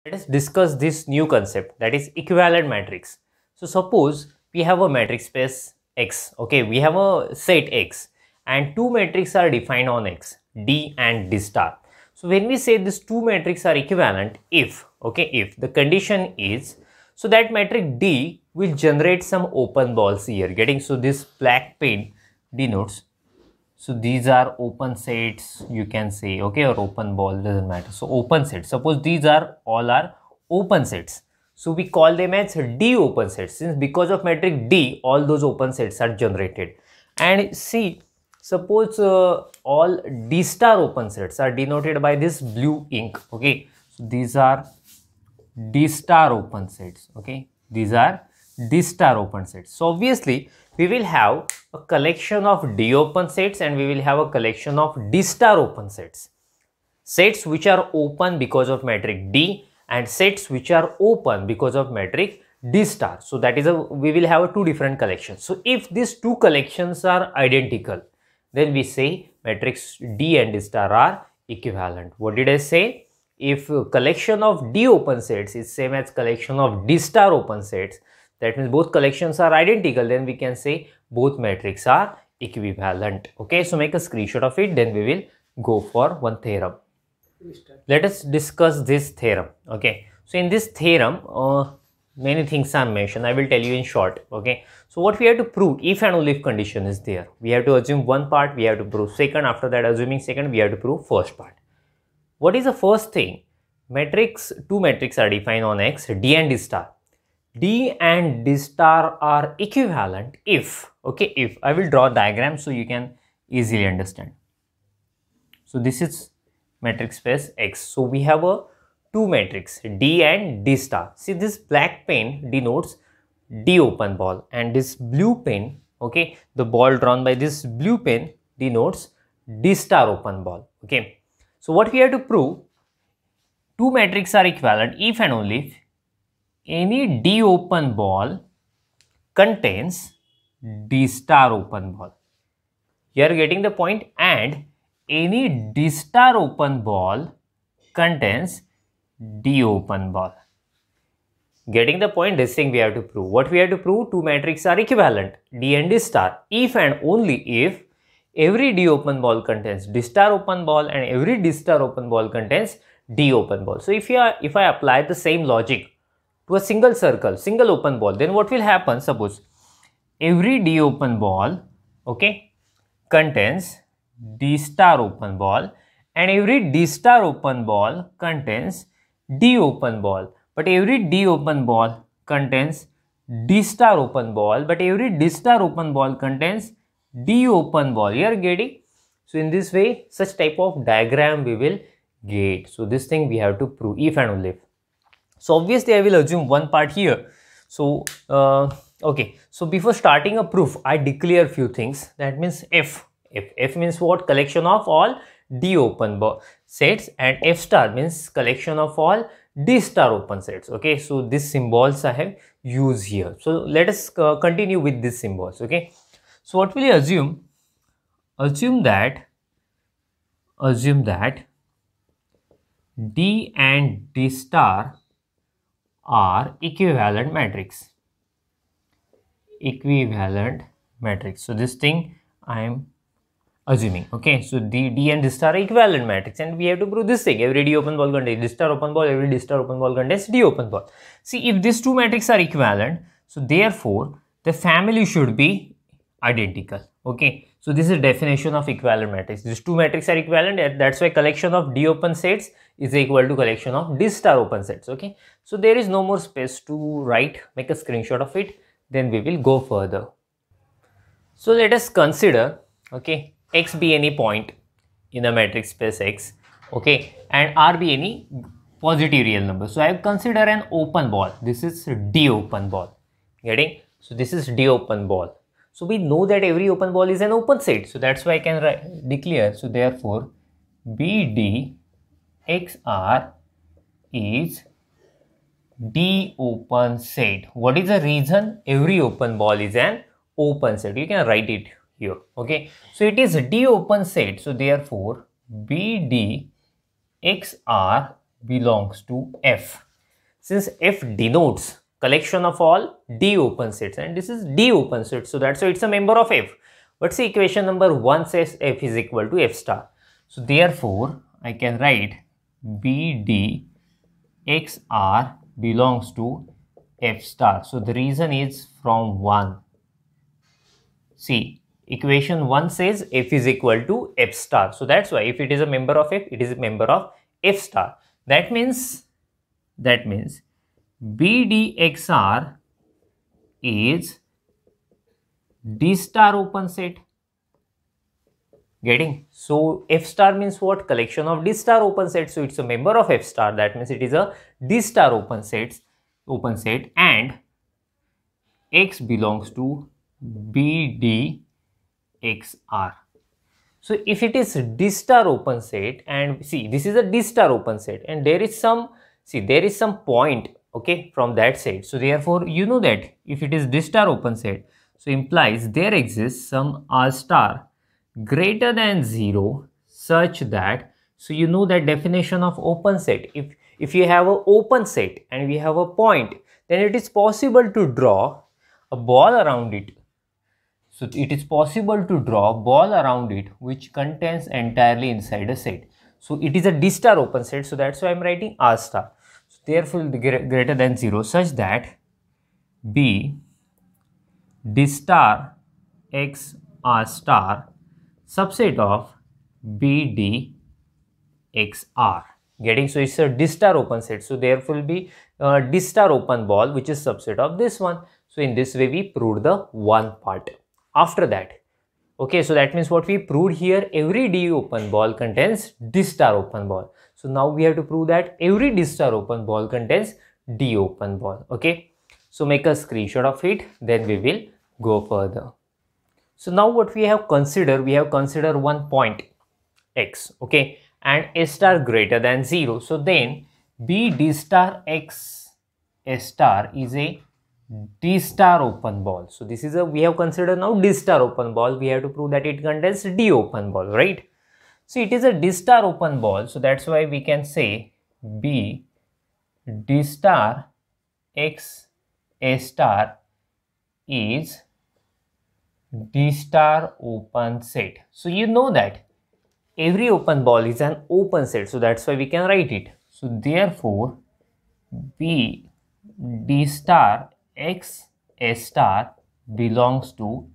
Let us discuss this new concept, that is equivalent matrix. So suppose we have a matrix space X, okay, we have a set X and two matrices are defined on X, D and D star. So when we say these two matrices are equivalent, if the condition is, so that matrix D will generate some open balls here, getting, so this black pen denotes, so these are open sets, you can say, okay, or open ball, doesn't matter. So open sets, suppose these are all are open sets, so we call them as D open sets, since because of matrix D all those open sets are generated. And see, suppose all D star open sets are denoted by this blue ink, okay, so these are D star open sets, okay, these are D star open sets. So obviously we will have a collection of D open sets and we will have a collection of D star open sets. Sets which are open because of matrix D and sets which are open because of matrix D star. So that is we will have two different collections. So if these two collections are identical, then we say matrix D and D star are equivalent. What did I say? If collection of D open sets is same as collection of D star open sets, that means both collections are identical, then we can say both matrices are equivalent. Okay, so make a screenshot of it, then we will go for one theorem. Let us discuss this theorem. Okay, so in this theorem many things are mentioned. I will tell you in short. Okay, so what we have to prove, if and only if condition is there, we have to assume one part, we have to prove second, after that assuming second we have to prove first part. What is the first thing? Two matrices are defined on X, D and D star. D and D star are equivalent if, okay, if I will draw a diagram so you can easily understand. So this is matrix space X. So we have a two matrix D and D star. See, this black pen denotes D open ball and this blue pen, okay, the ball drawn by this blue pen denotes D star open ball. Okay, so what we have to prove, two matrices are equivalent if and only if any D open ball contains D star open ball. You are getting the point? And any D star open ball contains D open ball. Getting the point? This thing we have to prove. What we have to prove? Two matrices are equivalent, D and D star, if and only if every D open ball contains D star open ball and every D star open ball contains D open ball. So if I apply the same logic to a single circle, single open ball, then what will happen? Suppose every D open ball, okay, contains D star open ball and every D star open ball contains D open ball, but every D open ball contains D star open ball, but every D star open ball contains D open ball. You are getting? So in this way, such type of diagram we will get. So this thing we have to prove if and only if. So obviously I will assume one part here. So okay, so before starting a proof I declare few things. That means F means what? Collection of all D open sets, and F star means collection of all D star open sets. Okay, so these symbols I have used here. So let us continue with these symbols. Okay, so what will you assume? Assume that D and D star are equivalent matrix. So this thing I am assuming. Okay, so D and D star are equivalent matrix and we have to prove this thing. Every D open ball contains D star open ball, every D star open ball contains D open ball. See, if these two matrices are equivalent, so therefore the family should be identical. Okay, so this is definition of equivalent matrix. These two matrices are equivalent, that's why collection of D open sets is equal to collection of D star open sets. Okay, so there is no more space to write. Make a screenshot of it, then we will go further. So let us consider, okay, X be any point in a matrix space X, okay, and R be any positive real number. So I have considered an open ball. This is D open ball. Getting? So this is D open ball. So we know that every open ball is an open set. So that's why I can declare. So therefore BD XR is D open set. What is the reason? Every open ball is an open set. You can write it here. Okay, so it is D open set. So therefore BD XR belongs to F. since F denotes collection of all D open sets, and this is D open set, so that's why it's a member of F. But see, equation number 1 says F is equal to F star. So therefore, I can write BD XR belongs to F star. So the reason is from 1. See, equation 1 says F is equal to F star. So that's why if it is a member of F, it is a member of F star. That means BDXR is D star open set. Getting? So F star means what? Collection of D star open set. So it's a member of F star. That means it is a D star open set, and X belongs to BDXR. So if it is D star open set, and see, this is a D star open set, and there is some point, okay, from that set. So therefore, you know that if it is D star open set, so implies there exists some R star greater than 0 such that, so you know that definition of open set. If you have an open set and we have a point, then it is possible to draw a ball around it. So it is possible to draw a ball around it which contains entirely inside a set. So it is a D star open set, so that's why I am writing R star. So therefore greater than 0 such that B D star X R star subset of BD XR. Getting? So it's a D star open set, so there will be a D star open ball which is subset of this one. So in this way we proved the one part. After that, okay, so that means what we proved here, every D open ball contains D star open ball. So now we have to prove that every D star open ball contains D open ball. Okay, so make a screenshot of it, then we will go further. So now what we have considered one point X, okay, and A star greater than 0. So then B D star X A star is a D star open ball. So this is we have considered now D star open ball. We have to prove that it contains D open ball, right? So it is a D star open ball. So that's why we can say B D star X A star is D star open set. So you know that every open ball is an open set. So that's why we can write it. So therefore, B D star X A star belongs to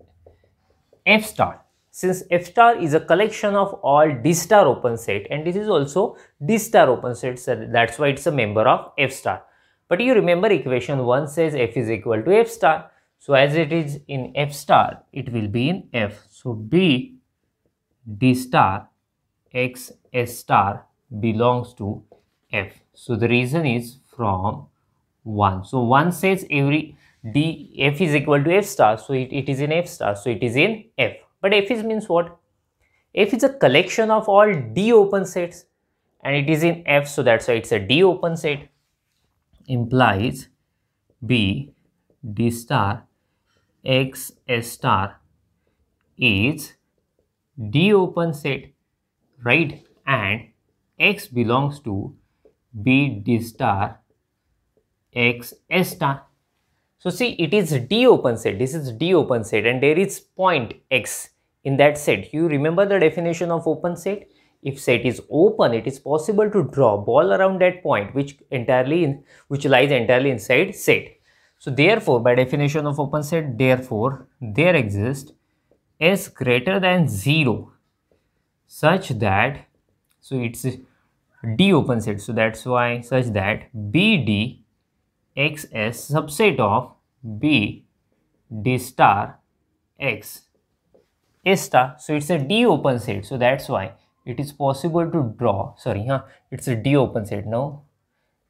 F star. Since F star is a collection of all D star open set, and this is also D star open set, so that's why it's a member of F star. But you remember equation 1 says F is equal to F star. So as it is in F star, it will be in F. So B D star X S star belongs to F. So the reason is from 1. So 1 says every D F is equal to F star. So it is in F star. So it is in F. But F is means what? F is a collection of all D open sets, and it is in F. So that's why it's a D open set. Implies B D star X S star is D open set, right? And X belongs to B D star X S star. So see, it is D open set. This is D open set, and there is point X in that set. You remember the definition of open set? If set is open, it is possible to draw ball around that point which lies entirely inside set. So therefore, by definition of open set, therefore there exists S greater than 0 such that, so it's D open set. So that's why such that BD XS subset of B D star X S star. So it's a D open set. So that's why it is possible to draw, it's a D open set. No,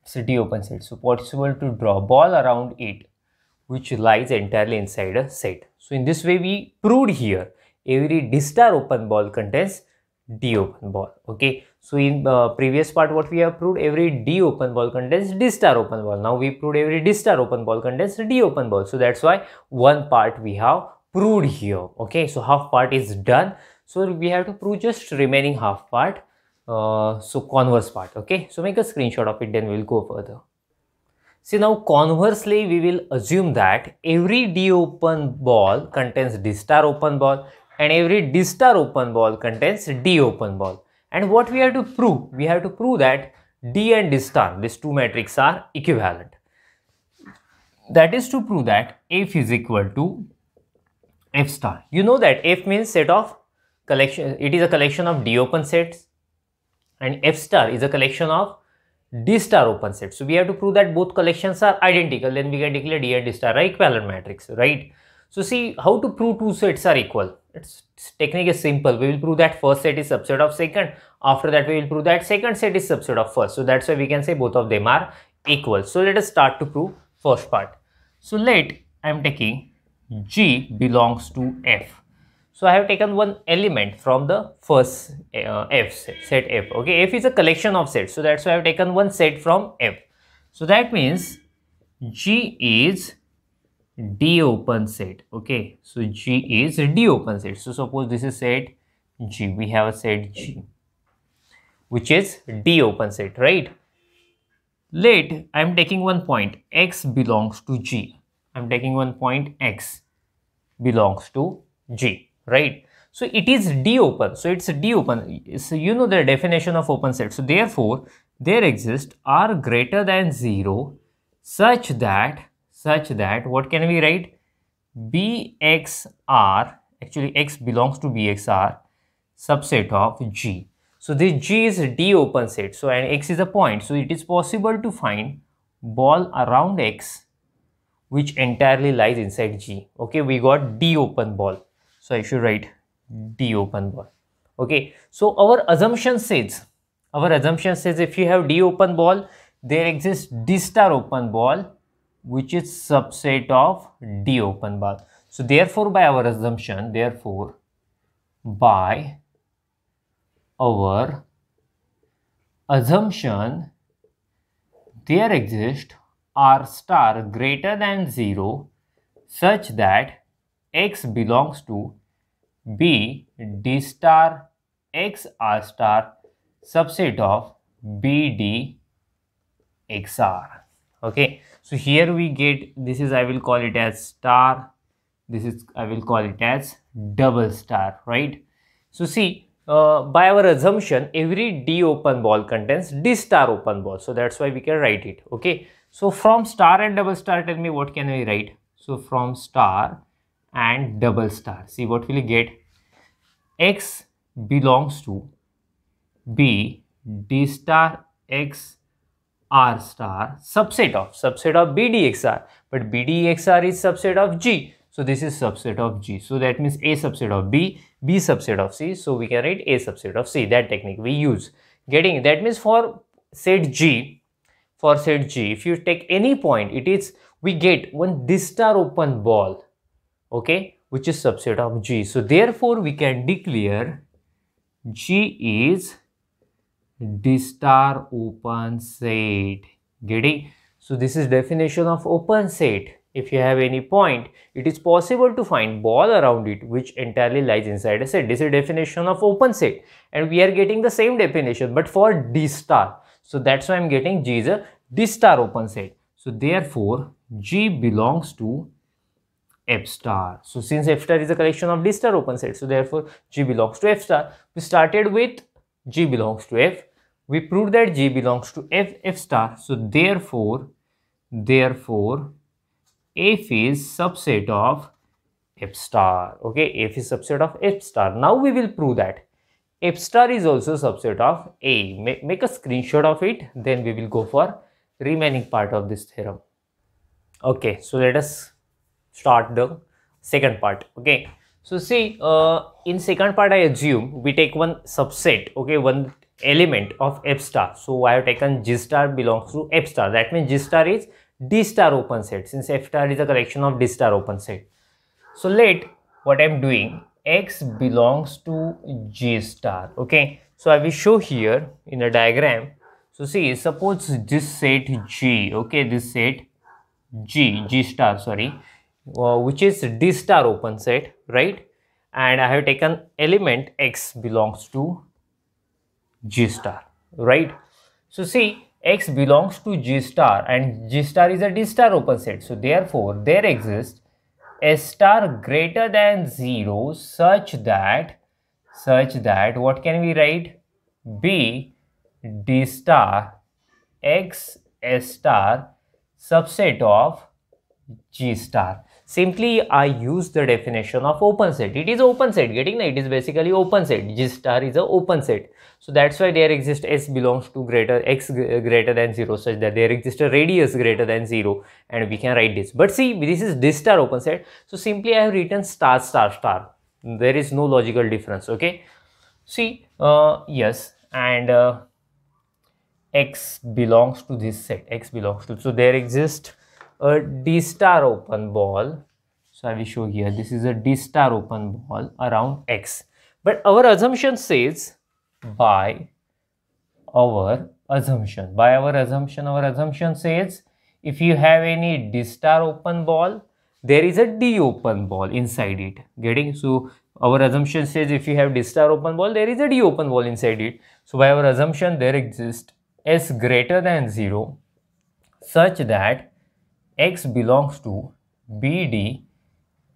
it's a D open set. So possible to draw ball around it which lies entirely inside a set. So in this way we proved here every D star open ball contains D open ball. Okay, so in the previous part what we have proved, every D open ball contains D star open ball. Now we proved every D star open ball contains D open ball. So that's why one part we have proved here. Okay, so half part is done. So we have to prove just remaining half part, so converse part. Okay, so make a screenshot of it, then we'll go further. See, now conversely, we will assume that every D open ball contains D star open ball and every D star open ball contains D open ball. And what we have to prove? We have to prove that D and D star, these two matrices, are equivalent. That is to prove that F is equal to F star. You know that F means set of collection, it is a collection of D open sets, and F star is a collection of D star open sets. So we have to prove that both collections are identical, then we can declare D and D star are equivalent matrix, right? So see how to prove two sets are equal. Its technique is simple. We will prove that first set is subset of second. After that, we will prove that second set is subset of first. So that's why we can say both of them are equal. So let us start to prove first part. So let I am taking G belongs to F. So I have taken one element from the first F set F. Okay, F is a collection of sets. So that's why I have taken one set from F. So that means G is D open set. Okay, so G is D open set. So suppose this is set G. We have a set G, which is D open set, right? Let I am taking one point X belongs to G. I am taking one point X belongs to G. Right, so it is D open, so it's D open. So you know the definition of open set. So therefore there exists R greater than 0 such that what can we write? BXR, actually X belongs to BXR subset of G. So this G is D open set, so and X is a point, so it is possible to find ball around X which entirely lies inside G. Okay, we got D open ball. So I should write D open ball. Okay, so our assumption says if you have D open ball, there exists D star open ball which is subset of D open ball. So therefore by our assumption, there exists R star greater than 0 such that X belongs to B D star X R star subset of B D X R. Okay, so here we get, this is I will call it as star, this is I will call it as double star, right? So see, by our assumption every D open ball contains D star open ball, so that's why we can write it. Okay, so from star and double star, tell me what can we write? So from star and double star, see what will you get? X belongs to B D star X R star subset of BDXR, but BDXR is subset of G, so this is subset of G, so that means A subset of B, B subset of C, so we can write A subset of C. That technique we use. Getting it? That means for set G, if you take any point, it is we get one D star open ball, okay, which is subset of G. So therefore we can declare G is D star open set. Getting? So this is definition of open set. If you have any point, it is possible to find ball around it which entirely lies inside a set. This is definition of open set, and we are getting the same definition but for D star. So that's why I am getting G is a D star open set. So therefore G belongs to F star. So since F star is a collection of D star open sets, so therefore G belongs to F star. We started with G belongs to F. We proved that G belongs to F star. So therefore F is subset of F star. Okay, F is subset of F star. Now we will prove that F star is also subset of A. Make a screenshot of it, then we will go for remaining part of this theorem. Okay, so let us start the second part. Okay, so see, in second part I assume we take one subset, okay, one element of F star. So I have taken G star belongs to F star. That means G star is D star open set, since F star is a collection of D star open set. So let what I am doing, X belongs to G star. Okay, so I will show here in a diagram. So see, suppose this set G, okay, this set G star, sorry, which is D star open set, right? And I have taken element X belongs to G star, right? So see, X belongs to G star and G star is a D star open set. So therefore there exists S star greater than 0 such that what can we write? B D star X S star subset of G star. Simply I use the definition of open set. It is open set, getting it is basically open set. G star is a open set. So that's why there exists S belongs to X greater than 0 such that there exists a radius greater than 0 and we can write this. But see, this is D star open set. So simply I have written star star star. There is no logical difference. Okay. See, yes, and X belongs to this set. X belongs to, so there exists a D star open ball. So I will show here, this is a D star open ball around X. But our assumption says our assumption says if you have any D star open ball, there is a D open ball inside it. Getting? So our assumption says if you have D star open ball, there is a D open ball inside it. So by our assumption, there exists S greater than 0 such that X belongs to BD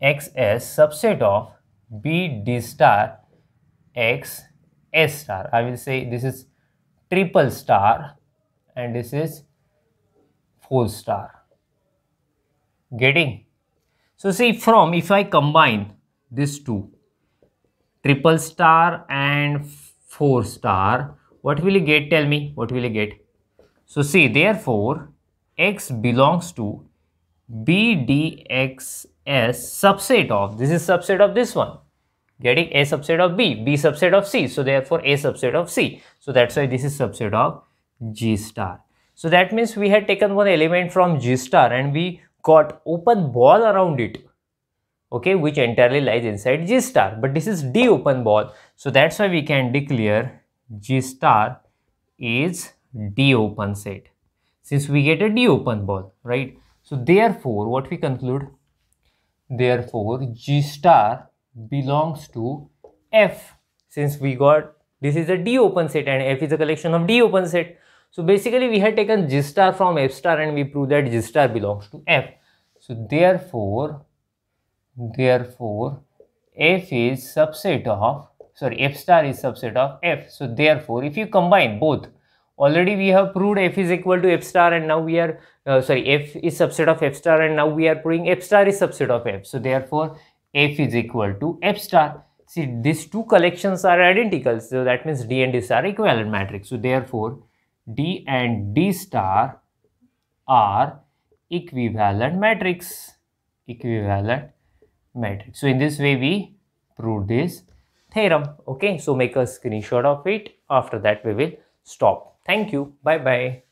XS subset of BD star X S star. I will say this is triple star and this is 4 star. Getting? So see, from if I combine these two, triple star and 4 star, what will you get? Tell me, what will you get? So see, therefore X belongs to BDXS subset of, this is subset of this one, getting? A subset of B, B subset of C, so therefore A subset of C. So that's why this is subset of G star. So that means we had taken one element from G star and we got open ball around it, okay, which entirely lies inside G star, but this is D open ball. So that's why we can declare G star is D open set, since we get a D open ball, right? So therefore what we conclude? Therefore G star belongs to F, since we got this is a D open set and F is a collection of D open set. So basically we had taken G star from F star and we proved that G star belongs to F. So therefore F is subset of, F star is subset of F. So therefore if you combine both, already we have proved F is equal to F star and now we are F is subset of F star and now we are proving F star is subset of F. So therefore F is equal to F star. See, these two collections are identical, so that means D and D star are equivalent matrix. So therefore D and D star are equivalent matrix. So in this way we prove this theorem. Okay, so make a screenshot of it. After that we will stop. Thank you. Bye bye.